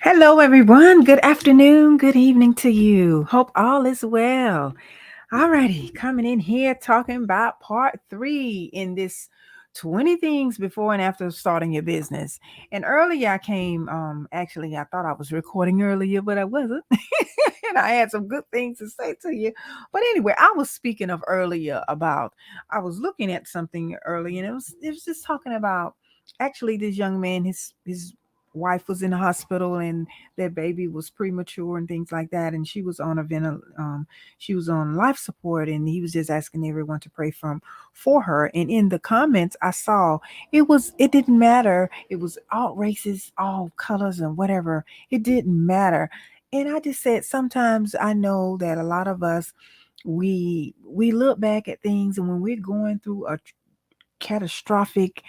Hello, everyone. Good afternoon, good evening to you. Hope all is well. Alrighty, coming in here talking about part three in this 20 things before and after starting your business. And earlier I came, actually, I thought I was recording earlier, but I wasn't. And I had some good things to say to you. But anyway, I was speaking of earlier about, I was looking at something earlier and it was just talking about actually this young man, his wife was in the hospital and their baby was premature and things like that. And she was on a she was on life support and he was just asking everyone to pray for her. And in the comments I saw it didn't matter. It was all races, all colors and whatever. It didn't matter. And I just said sometimes I know that a lot of us we look back at things and when we're going through a catastrophic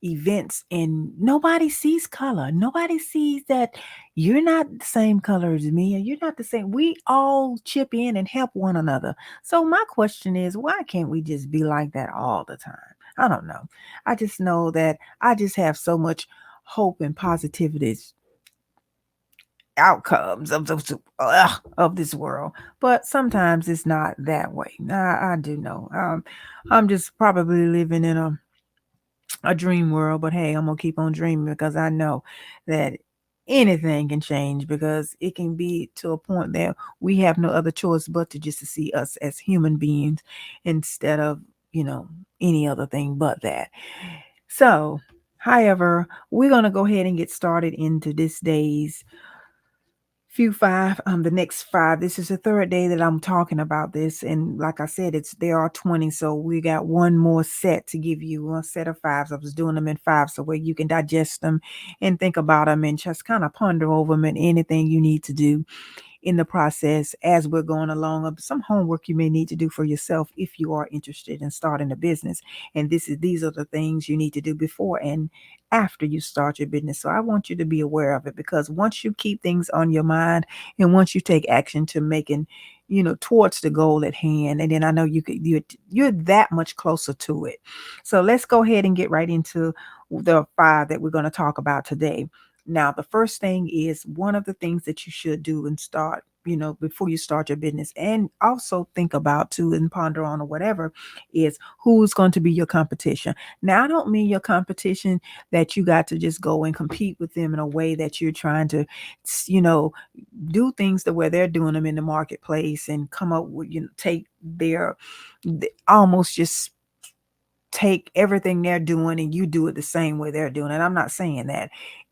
events and nobody sees color. Nobody sees that you're not the same color as me and you're not the same. We all chip in and help one another. So my question is, why can't we just be like that all the time? I don't know. I just know that I just have so much hope and positivity outcomes of this world, but sometimes it's not that way. I do know. I'm just probably living in a dream world, but hey, I'm gonna keep on dreaming because I know that anything can change because it can be to a point that we have no other choice but to just to see us as human beings instead of, you know, any other thing but that. So, however, we're gonna go ahead and get started into this day's the next five. This is the third day that I'm talking about this, and like I said, there are 20, so we got one more set to give you, one set of fives. I was doing them in five so where you can digest them and think about them and just kind of ponder over them and anything you need to do in the process as we're going along, of some homework you may need to do for yourself if you are interested in starting a business. And these are the things you need to do before and after you start your business. So I want you to be aware of it, because once you keep things on your mind and once you take action to making, towards the goal at hand, and then I know you're that much closer to it. So let's go ahead and get right into the five that we're going to talk about today. Now, the first thing is, one of the things that you should do and start, before you start your business, and also think about too and ponder on or whatever, is who's going to be your competition. Now, I don't mean your competition that you got to just go and compete with them in a way that you're trying to, you know, do things the way they're doing them in the marketplace and come up with, take almost just take everything they're doing and you do it the same way they're doing it. I'm not saying that.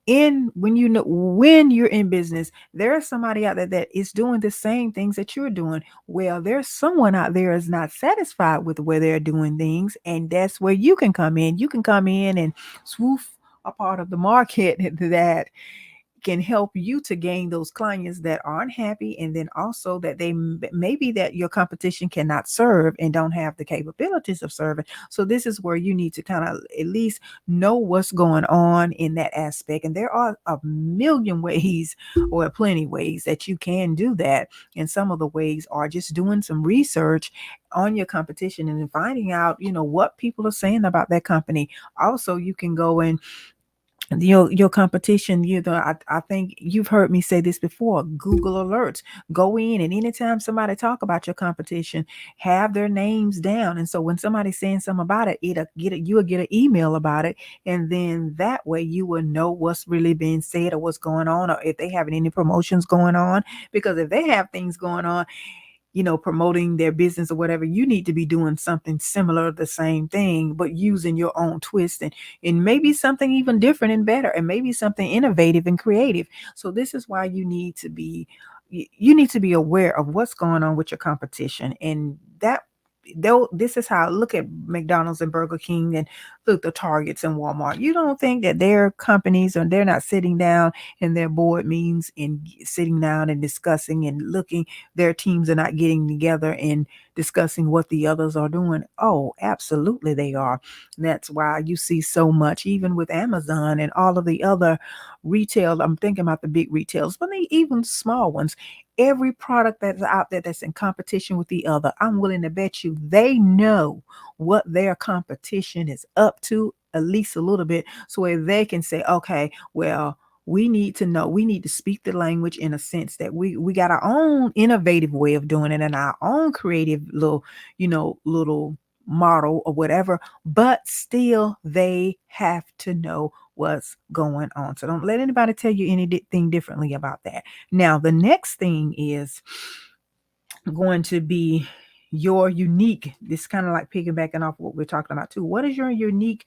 When you're in business, there's somebody out there that is doing the same things that you're doing. Well, there's someone out there is not satisfied with the way they're doing things, and that's where you can come in. You can come in and swoop a part of the market that can help you to gain those clients that aren't happy, and then also that maybe that your competition cannot serve and don't have the capabilities of serving. So this is where you need to kind of at least know what's going on in that aspect, and there are a million ways or plenty ways that you can do that. And some of the ways are just doing some research on your competition and then finding out, what people are saying about that company. Also, you can go and your competition, I think you've heard me say this before. Google alerts. Go in, and anytime somebody talk about your competition, have their names down. And so when somebody's saying something about it, you will get an email about it, and then that way you will know what's really being said or what's going on, or if they having any promotions going on. Because if they have things going on, promoting their business or whatever, you need to be doing something similar, the same thing, but using your own twist and maybe something even different and better, and maybe something innovative and creative. So this is why you need to be aware of what's going on with your competition. And that though this is how, look at McDonald's and Burger King and look the Targets and Walmart. You don't think that their companies, or they're not sitting down in their board meetings and sitting down and discussing and looking, their teams are not getting together and discussing what the others are doing? Oh, absolutely they are. That's why you see so much, even with Amazon and all of the other retail. I'm thinking about the big retailers, but even small ones. Every product that's out there that's in competition with the other, I'm willing to bet you they know what their competition is up to, at least a little bit, so where they can say, okay, well, We need to know, we need to speak the language in a sense that we got our own innovative way of doing it and our own creative little, little model or whatever, but still they have to know what's going on. So don't let anybody tell you anything differently about that. Now, the next thing is going to be your unique, this kind of like piggybacking off what we're talking about too. What is unique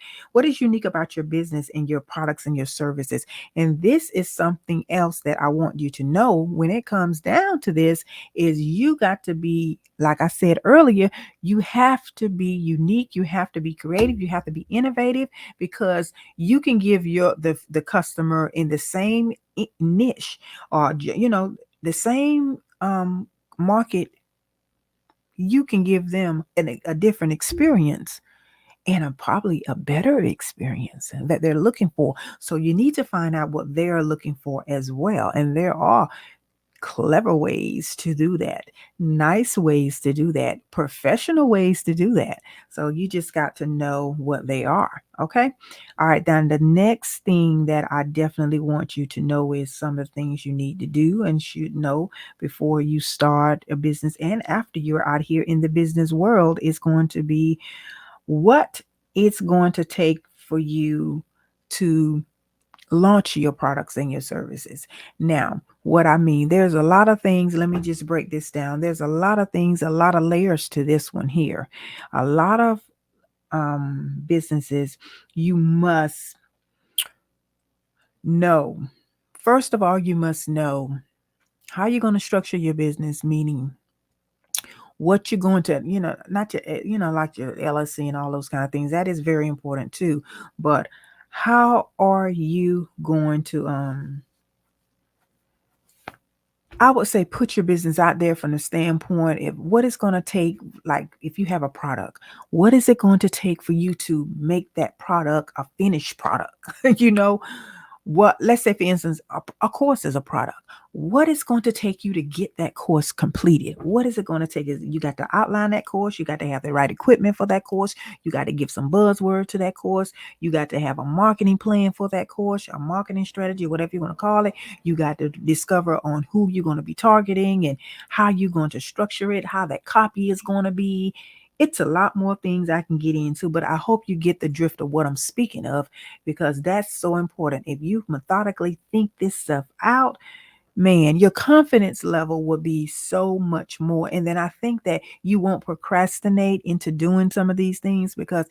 about your business and your products and your services? And this is something else that I want you to know when it comes down to this, is you got to be, like I said earlier, you have to be unique, you have to be creative, you have to be innovative, because you can give the customer in the same niche, or the same market, you can give them a different experience, and probably a better experience that they're looking for. So you need to find out what they're looking for as well. And there are clever ways to do that, nice ways to do that, professional ways to do that. So you just got to know what they are. Okay. All right. Then the next thing that I definitely want you to know is some of the things you need to do and should know before you start a business and after you're out here in the business world, is going to be what it's going to take for you to launch your products and your services. Now, what I mean, there's a lot of things. Let me just break this down. There's a lot of things, a lot of layers to this one here. A lot of businesses you must know. First of all, you must know how you're going to structure your business, meaning what you're going to, not your, like your LLC and all those kind of things. That is very important too. But how are you going to, I would say put your business out there from the standpoint of what it's going to take. Like if you have a product, what is it going to take for you to make that product a finished product? you know, what, let's say for instance, a course is a product. What is going to take you to get that course completed? What is it going to take? Is you got to outline that course, you got to have the right equipment for that course, you got to give some buzzword to that course, you got to have a marketing plan for that course, a marketing strategy, whatever you want to call it. You got to discover on who you're going to be targeting and how you're going to structure it, how that copy is going to be. It's a lot more things I can get into, but I hope you get the drift of what I'm speaking of, because that's so important. If you methodically think this stuff out, man, your confidence level will be so much more. And then I think that you won't procrastinate into doing some of these things, because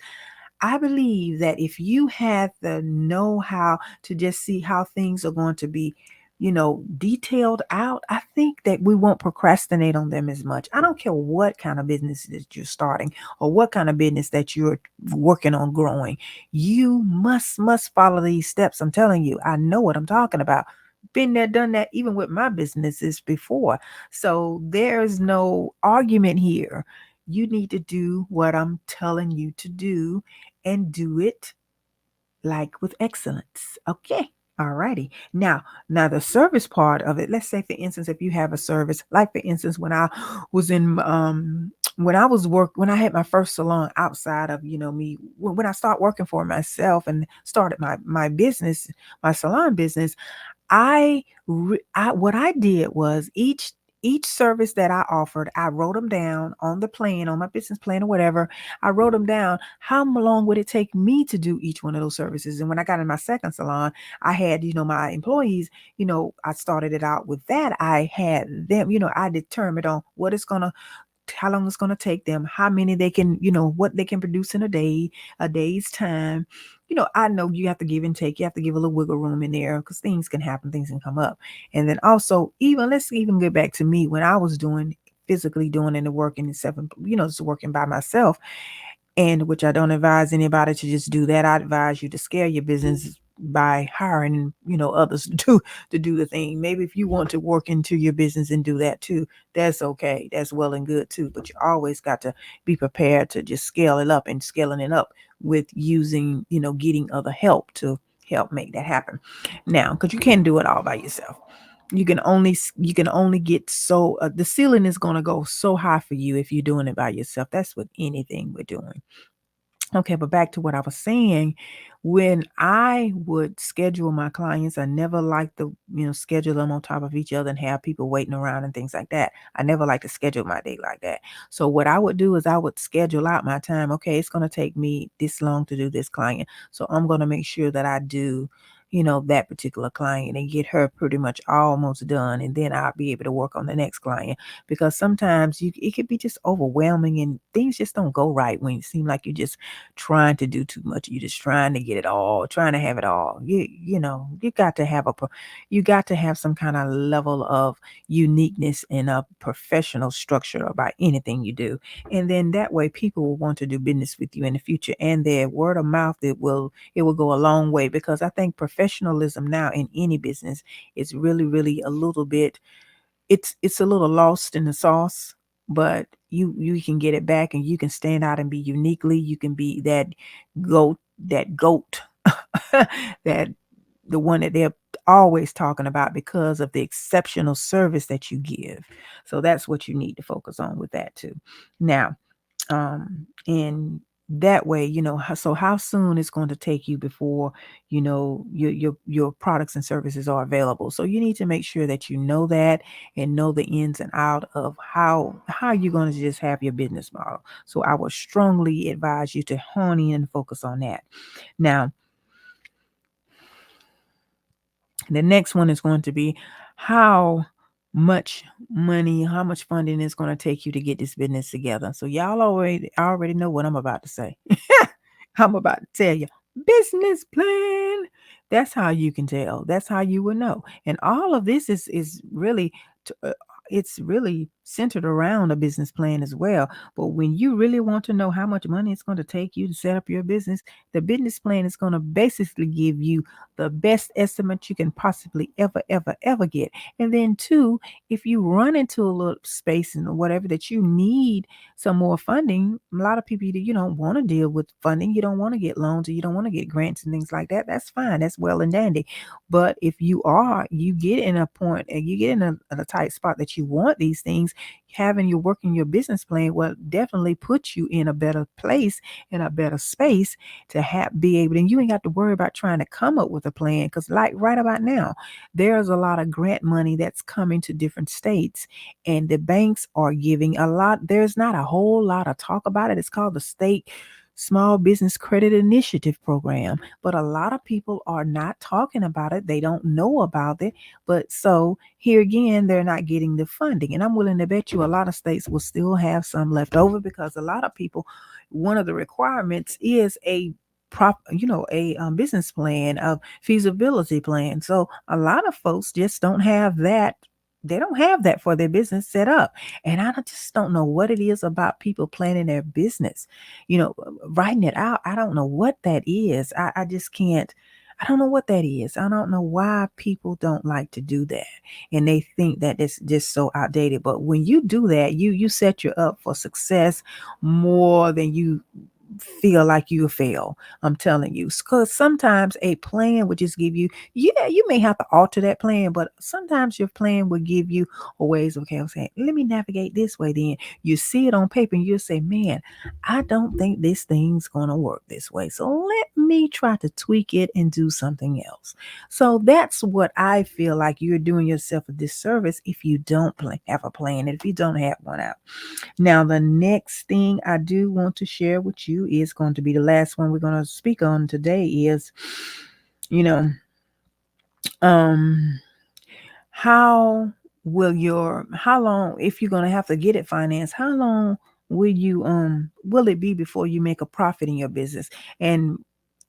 I believe that if you have the know how to just see how things are going to be, detailed out, I think that we won't procrastinate on them as much. I don't care what kind of business that you're starting or what kind of business that you're working on growing. You must follow these steps. I'm telling you, I know what I'm talking about. Been there, done that, even with my businesses before. So there's no argument here. You need to do what I'm telling you to do and do it like with excellence. Okay. Alrighty. Now the service part of it, let's say for instance, if you have a service, like for instance, when I was in when I had my first salon outside of, me, when I started working for myself and started my business, my salon business, what I did was each service that I offered, I wrote them down on the plan, on my business plan or whatever. I wrote them down. How long would it take me to do each one of those services? And when I got in my second salon, I had, my employees, I started it out with that. I had them, I determined on what it's gonna how long it's going to take them, how many they can, what they can produce in a day's time. I know you have to give and take. You have to give a little wiggle room in there, because things can happen, things can come up. And then also, let's even get back to me when I was physically doing the work in the seven, just working by myself, and which I don't advise anybody to just do that. I advise you to scale your business by hiring, others to do the thing. Maybe if you want to work into your business and do that too, that's okay. That's well and good too. But you always got to be prepared to just scale it up, and scaling it up with using, getting other help to help make that happen. Now, because you can't do it all by yourself. You can only get so the ceiling is going to go so high for you if you're doing it by yourself. That's with anything we're doing. Okay, but back to what I was saying, when I would schedule my clients, I never liked to, schedule them on top of each other and have people waiting around and things like that. I never like to schedule my day like that. So what I would do is I would schedule out my time. Okay, it's going to take me this long to do this client. So I'm going to make sure that I do, that particular client and get her pretty much almost done. And then I'll be able to work on the next client because sometimes it could be just overwhelming and things just don't go right when it seem like you're just trying to do too much. You're just trying to get it all, trying to have it all. You got to have you got to have some kind of level of uniqueness in a professional structure about anything you do. And then that way people will want to do business with you in the future and their word of mouth it will go a long way because I think professionalism now in any business is really, really a little bit it's a little lost in the sauce, but you can get it back and you can stand out and be uniquely. You can be that goat, that the one that they're always talking about because of the exceptional service that you give. So that's what you need to focus on with that too. Now, and that way, so how soon it's going to take you before your products and services are available. So you need to make sure that you know that and know the ins and out of how you're going to just have your business model. So I would strongly advise you to hone in and focus on that. Now, the next one is going to be how much money, how much funding is going to take you to get this business together. So y'all already know what I'm about to say. I'm about to tell you, business plan. That's how you can tell. That's how you will know. And all of this is really t- uh, it's really centered around a business plan as well. But when you really want to know how much money it's going to take you to set up your business, the business plan is going to basically give you the best estimate you can possibly ever get. And then two, if you run into a little space and whatever that you need some more funding, a lot of people you don't want to deal with funding. You don't want to get loans or you don't want to get grants and things like that. That's fine. That's well and dandy. But if you get in a point and you get in a tight spot that you want these things, having you working your business plan will definitely put you in a better place, in a better space to be able, and you ain't got to worry about trying to come up with a plan because like right about now there's a lot of grant money that's coming to different states and the banks are giving a lot. There's not a whole lot of talk about it. It's called the state small business credit initiative program, but a lot of people are not talking about it. They don't know about it. But so here again, they're not getting the funding, and I'm willing to bet you a lot of states will still have some left over because a lot of people, one of the requirements is a business plan, of feasibility plan. So a lot of folks just don't have that. They don't have that for their business set up. And I just don't know what it is about people planning their business, writing it out. I don't know what that is. I just can't. I don't know what that is. I don't know why people don't like to do that. And they think that it's just so outdated. But when you do that, you set you up for success more than you feel like you fail. I'm telling you. Because sometimes a plan would just give you, yeah, you may have to alter that plan, but sometimes your plan will give you a ways, okay, I'm saying, let me navigate this way. Then you see it on paper and you'll say, man, I don't think this thing's going to work this way. So let me try to tweak it and do something else. So that's what I feel like you're doing yourself a disservice if you don't have a plan and if you don't have one out. Now, the next thing I do want to share with you is going to be the last one we're going to speak on today is, you know, um, how how long, if you're going to have to get it financed, how long will it be before you make a profit in your business? And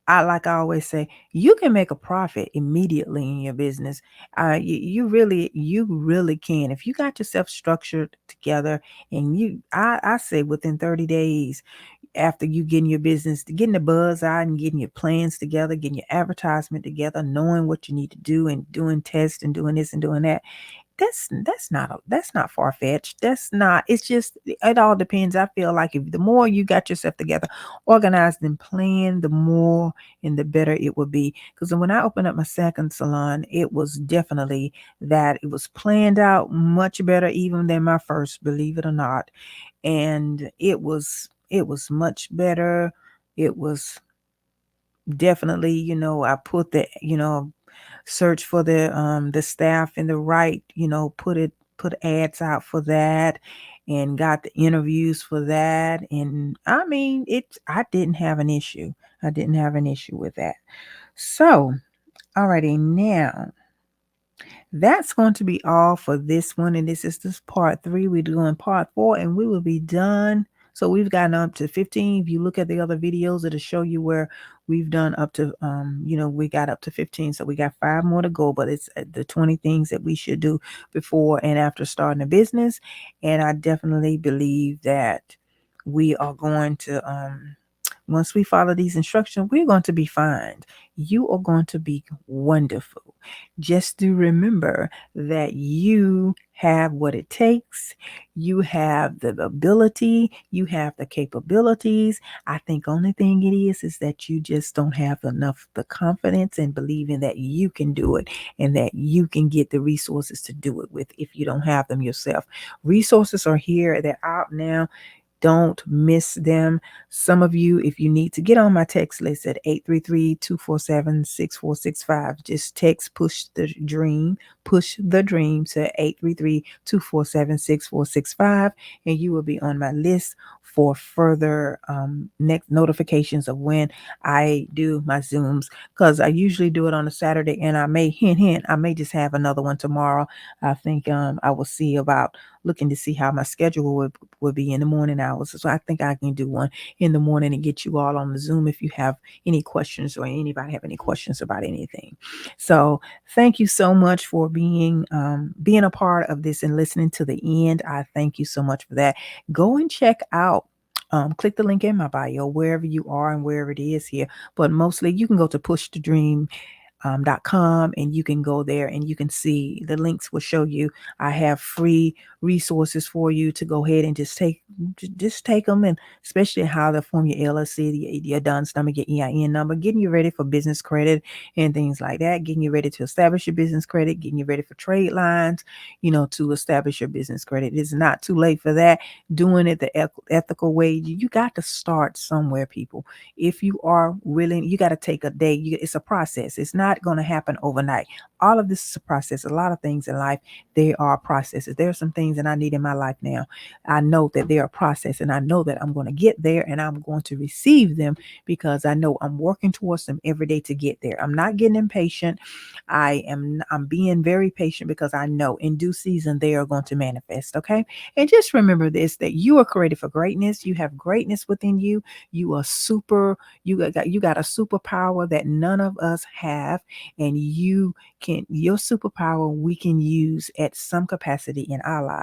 I always say, you can make a profit immediately in your business. You really can. If you got yourself structured together and I say within 30 days after you getting your business, getting the buzz out and getting your plans together, getting your advertisement together, knowing what you need to do and doing tests and doing this and doing that, that's not far fetched. That's not. It's just it all depends. I feel like if the more you got yourself together, organized and planned, the more and the better it would be. Because when I opened up my second salon, it was definitely that it was planned out much better even than my first, believe it or not. And it was much better. It was definitely, I put search for the staff in the right, put ads out for that and got the interviews for that. And I mean, I didn't have an issue. I didn't have an issue with that. So, alrighty, now that's going to be all for this one. And this part 3. We're doing part 4 and we will be done. So we've gotten up to 15. If you look at the other videos, it'll show you where we've done up to, we got up to 15. So we got 5 more to go, but it's the 20 things that we should do before and after starting a business. And I definitely believe that we are going to, once we follow these instructions, we're going to be fine. You are going to be wonderful. Just do remember that you have what it takes. You have the ability. You have the capabilities. I think only thing it is that you just don't have enough the confidence and believing that you can do it and that you can get the resources to do it with if you don't have them yourself. Resources are here. They're out now. Don't miss them. Some of you, if you need to get on my text list at 833-247-6465, just text push the dream to 833-247-6465, and you will be on my list for further next notifications of when I do my Zooms, because I usually do it on a Saturday, and I may hint, I may just have another one tomorrow. I think I will see about looking to see how my schedule would be in the morning hours. So I think I can do one in the morning and get you all on the Zoom if you have any questions or anybody have any questions about anything. So thank you so much for being a part of this and listening to the end. I thank you so much for that. Go and check out click the link in my bio wherever you are and wherever it is here. But mostly you can go to pushthedream.com and you can go there and you can see the links will show you. I have free resources for you to go ahead and just take them, and especially how to form your LLC, your DUNS number, your EIN number, getting you ready for business credit and things like that, getting you ready to establish your business credit, getting you ready for trade lines, to establish your business credit. It's not too late for that. Doing it the ethical way. You got to start somewhere, people. If you are willing, you got to take a day. It's a process. It's not going to happen overnight. All of this is a process. A lot of things in life, they are processes. There are some things that I need in my life now. I know that they are process, and I know that I'm going to get there and I'm going to receive them because I know I'm working towards them every day to get there. I'm not getting impatient. I'm being very patient because I know in due season they are going to manifest. Okay. And just remember this, that you are created for greatness. You have greatness within you. You are you got a superpower that none of us have, and your superpower we can use at some capacity in our lives.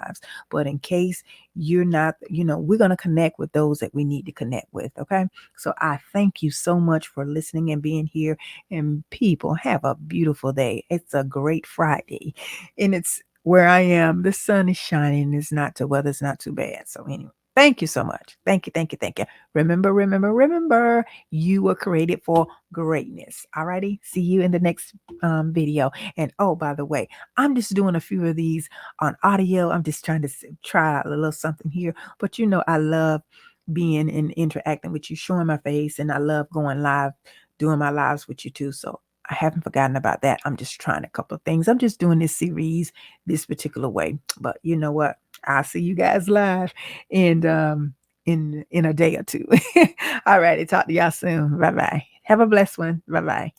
But in case you're not, we're going to connect with those that we need to connect with. Okay. So I thank you so much for listening and being here. And people, have a beautiful day. It's a great Friday. And it's where I am. The sun is shining. The weather's not too bad. So anyway, thank you so much. Thank you. Thank you. Thank you. Remember, you were created for greatness. Alrighty. See you in the next video. And oh, by the way, I'm just doing a few of these on audio. I'm just trying to try out a little something here. But I love being and interacting with you, showing my face, and I love going live, doing my lives with you too. So I haven't forgotten about that. I'm just trying a couple of things. I'm just doing this series this particular way. But you know what? I'll see you guys live and in a day or two. All righty. Talk to y'all soon. Bye bye. Have a blessed one. Bye bye.